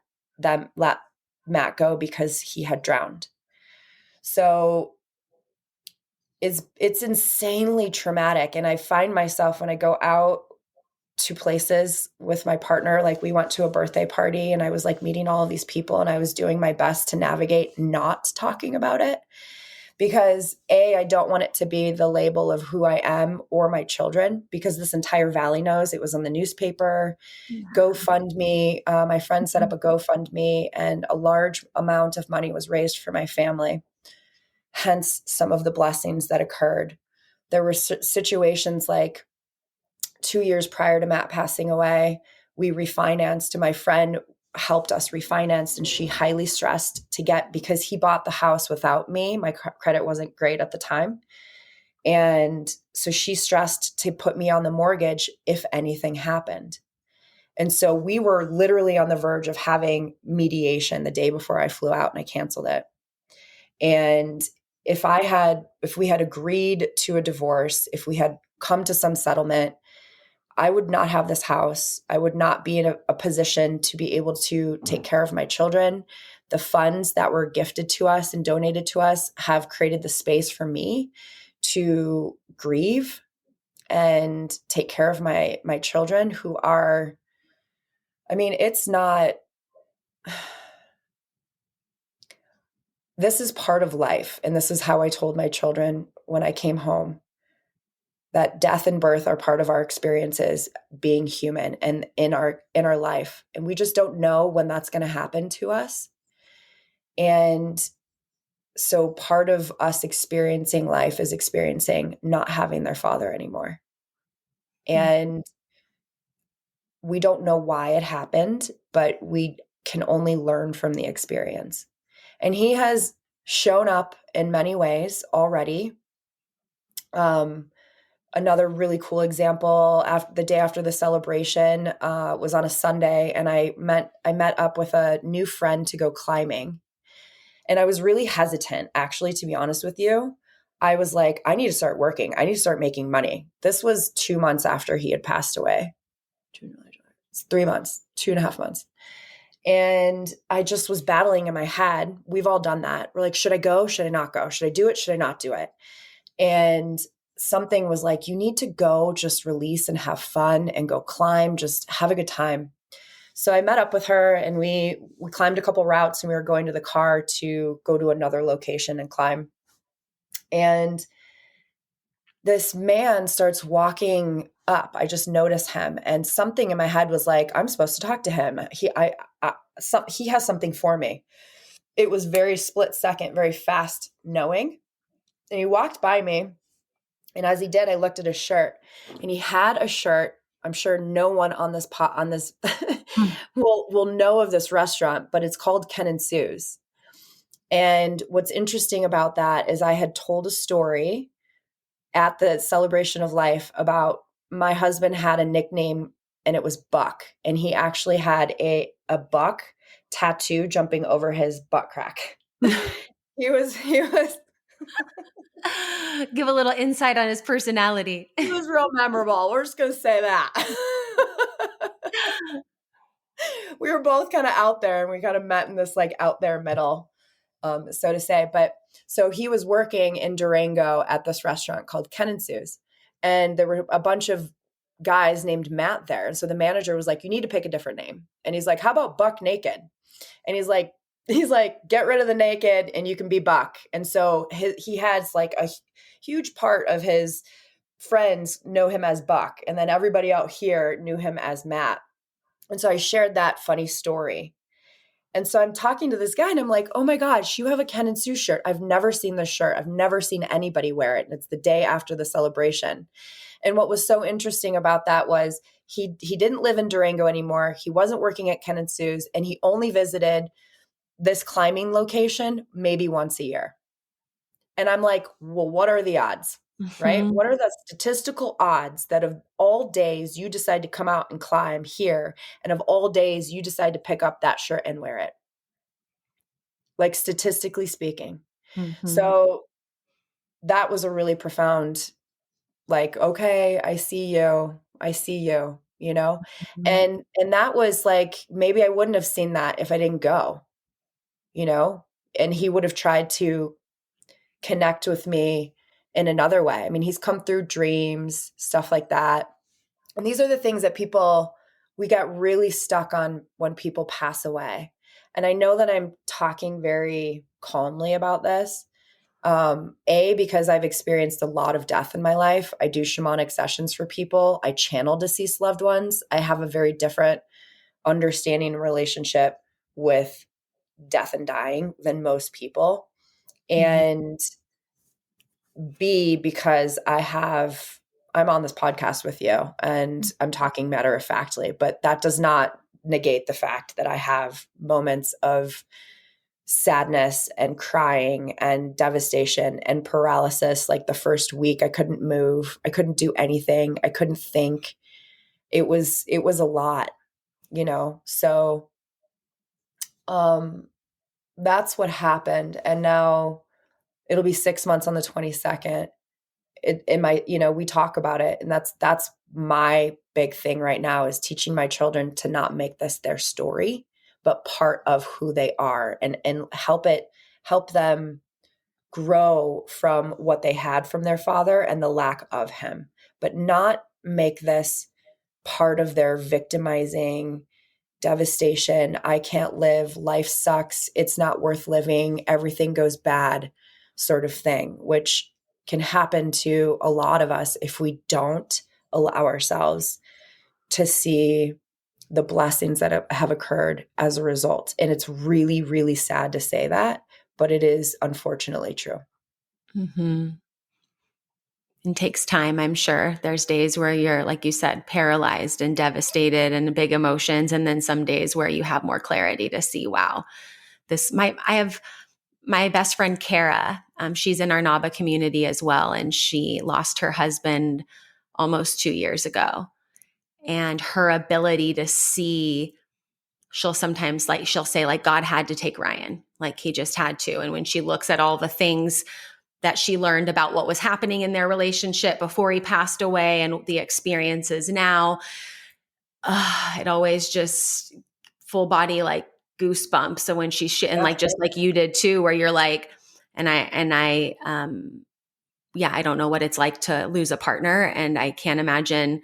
Matt go because he had drowned. So it's insanely traumatic. And I find myself when I go out to places with my partner, like we went to a birthday party and I was like meeting all of these people and I was doing my best to navigate not talking about it because I don't want it to be the label of who I am or my children, because this entire valley knows. It was on the newspaper. Yeah. GoFundMe. My friend set up a GoFundMe and a large amount of money was raised for my family. Hence some of the blessings that occurred. There were situations like 2 years prior to Matt passing away, we refinanced. My friend helped us refinance, and she highly stressed to get, because he bought the house without me. My credit wasn't great at the time. And so she stressed to put me on the mortgage if anything happened. And so we were literally on the verge of having mediation the day before I flew out, and I canceled it. And if we had agreed to a divorce, if we had come to some settlement, I would not have this house. I would not be in a position to be able to take care of my children. The funds that were gifted to us and donated to us have created the space for me to grieve and take care of my children who are, I mean, it's not, this is part of life. And this is how I told my children when I came home, that death and birth are part of our experiences being human and in our life. And we just don't know when that's going to happen to us. And so part of us experiencing life is experiencing not having their father anymore. And we don't know why it happened, but we can only learn from the experience. And he has shown up in many ways already. Another really cool example, the day after the celebration was on a Sunday, and I met up with a new friend to go climbing. And I was really hesitant, actually, to be honest with you. I was like, I need to start working. I need to start making money. This was 2 months after he had passed away. 3 months, 2.5 months. And I just was battling in my head. We've all done that. We're like, should I go? Should I not go? Should I do it? Should I not do it? And something was like, you need to go, just release and have fun and go climb, just have a good time. So I met up with her and we climbed a couple routes, and we were going to the car to go to another location and climb. And this man starts walking up. I just notice him, and something in my head was like, I'm supposed to talk to him. He has something for me. It was very split second, very fast knowing. And he walked by me. And as he did, I looked at his shirt, and he had a shirt. I'm sure no one on this will know of this restaurant, but it's called Ken and Sue's. And what's interesting about that is I had told a story at the celebration of life about my husband had a nickname, and it was Buck. And he actually had a buck tattoo jumping over his butt crack. he was Give a little insight on his personality. He was real memorable. We're just going to say that. We were both kind of out there, and we kind of met in this like out there middle, so to say. But so he was working in Durango at this restaurant called Ken and Sue's. And there were a bunch of guys named Matt there. And so the manager was like, you need to pick a different name. And he's like, how about Buck Naked? And he's like, get rid of the naked and you can be Buck. And so he has like a huge part of his friends know him as Buck. And then everybody out here knew him as Matt. And so I shared that funny story. And so I'm talking to this guy and I'm like, oh my gosh, you have a Ken and Sue shirt. I've never seen this shirt. I've never seen anybody wear it. And it's the day after the celebration. And what was so interesting about that was he didn't live in Durango anymore. He wasn't working at Ken and Sue's, and he only visited this climbing location maybe once a year. And I'm like, well, what are the odds? Right? Mm-hmm. What are the statistical odds that of all days you decide to come out and climb here, and of all days you decide to pick up that shirt and wear it? Like statistically speaking. Mm-hmm. So that was a really profound, like, okay, I see you, you know? Mm-hmm. And that was like, maybe I wouldn't have seen that if I didn't go, you know? And he would have tried to connect with me in another way. I mean, he's come through dreams, stuff like that. And these are the things that we got really stuck on when people pass away. And I know that I'm talking very calmly about this. Because I've experienced a lot of death in my life. I do shamanic sessions for people. I channel deceased loved ones. I have a very different understanding and relationship with death and dying than most people. And B, because I'm on this podcast with you and I'm talking matter of factly, but that does not negate the fact that I have moments of sadness and crying and devastation and paralysis. Like the first week, I couldn't move. I couldn't do anything. I couldn't think. It was a lot, So, that's what happened. And now it'll be 6 months on the 22nd. We talk about it. And that's my big thing right now, is teaching my children to not make this their story, but part of who they are, and help them grow from what they had from their father and the lack of him, but not make this part of their victimizing devastation. I can't live. Life sucks. It's not worth living. Everything goes bad sort of thing, which can happen to a lot of us if we don't allow ourselves to see the blessings that have occurred as a result. And it's really, really sad to say that, but it is unfortunately true. Mm-hmm. It takes time, I'm sure. There's days where you're, like you said, paralyzed and devastated and big emotions. And then some days where you have more clarity to see, wow, I have my best friend, Kara. She's in our NABA community as well. And she lost her husband almost 2 years ago. And her ability to see, she'll say like, God had to take Ryan, like he just had to. And when she looks at all the things that she learned about what was happening in their relationship before he passed away and the experiences now, it always just full body, like goosebumps. So when and like, just like you did too, where you're like, I don't know what it's like to lose a partner. And I can't imagine,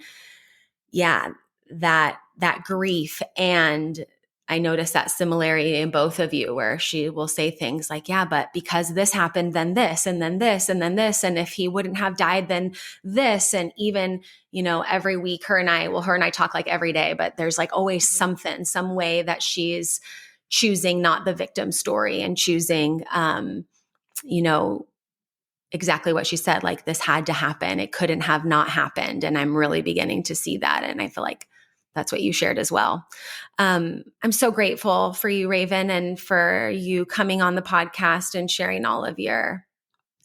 that grief. And I noticed that similarity in both of you, where she will say things like, yeah, but because this happened, then this, and then this, and then this. And if he wouldn't have died, then this. And even, every week her and I talk like every day, but there's like always something, some way that she's choosing not the victim story and choosing, exactly what she said, like this had to happen. It couldn't have not happened. And I'm really beginning to see that. And I feel like that's what you shared as well. I'm so grateful for you, Raven, and for you coming on the podcast and sharing all of your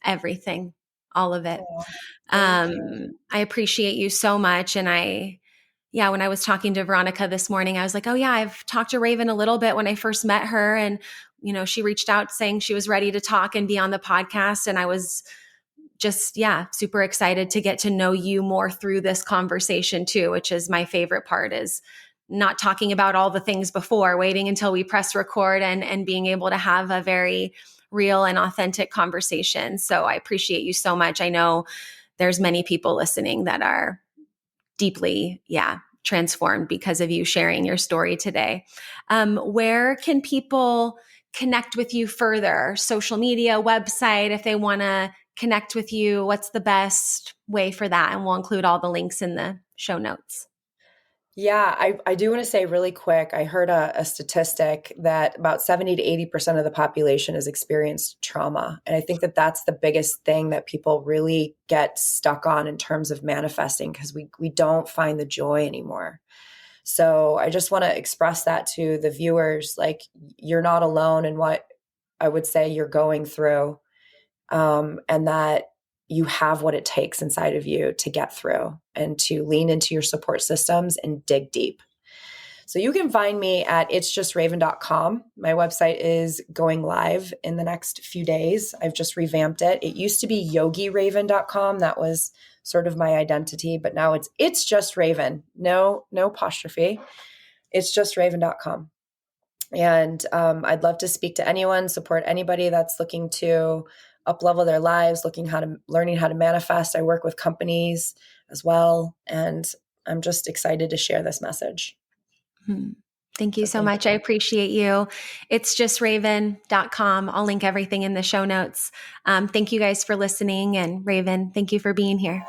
everything, all of it. I appreciate you so much. And when I was talking to Veronica this morning, I was like, oh yeah, I've talked to Raven a little bit when I first met her. And, she reached out saying she was ready to talk and be on the podcast. And I was just, super excited to get to know you more through this conversation too, which is my favorite part, is not talking about all the things before, waiting until we press record and being able to have a very real and authentic conversation. So I appreciate you so much. I know there's many people listening that are deeply, transformed because of you sharing your story today. Where can people connect with you further? Social media, website, if they want to connect with you, what's the best way for that? And we'll include all the links in the show notes. Yeah, I do want to say really quick, I heard a statistic that about 70 to 80% of the population has experienced trauma. And I think that that's the biggest thing that people really get stuck on in terms of manifesting, because we don't find the joy anymore. So I just want to express that to the viewers, like, you're not alone in what I would say you're going through, and that you have what it takes inside of you to get through and to lean into your support systems and dig deep. So you can find me at itsjustraven.com. My website is going live in the next few days. I've just revamped it. It used to be yogiraven.com. That was sort of my identity, but now it's just Raven. No apostrophe. It's justraven.com. And I'd love to speak to anyone, support anybody that's looking to up-level their lives, learning how to manifest. I work with companies as well. And I'm just excited to share this message. Thank you so Thank much. you. I appreciate you. It's justraven.com. I'll link everything in the show notes. Thank you guys for listening. And Raven, thank you for being here.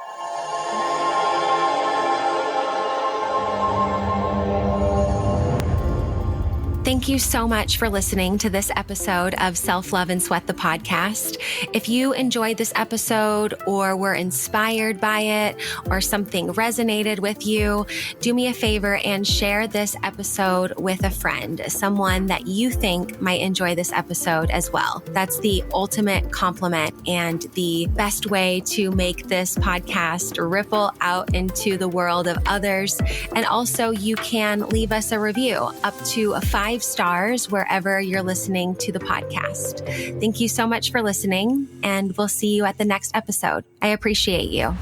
Thank you so much for listening to this episode of Self Love and Sweat the podcast. If you enjoyed this episode or were inspired by it or something resonated with you, do me a favor and share this episode with a friend, someone that you think might enjoy this episode as well. That's the ultimate compliment and the best way to make this podcast ripple out into the world of others. And also you can leave us a review up to 5 stars wherever you're listening to the podcast. Thank you so much for listening, and we'll see you at the next episode. I appreciate you.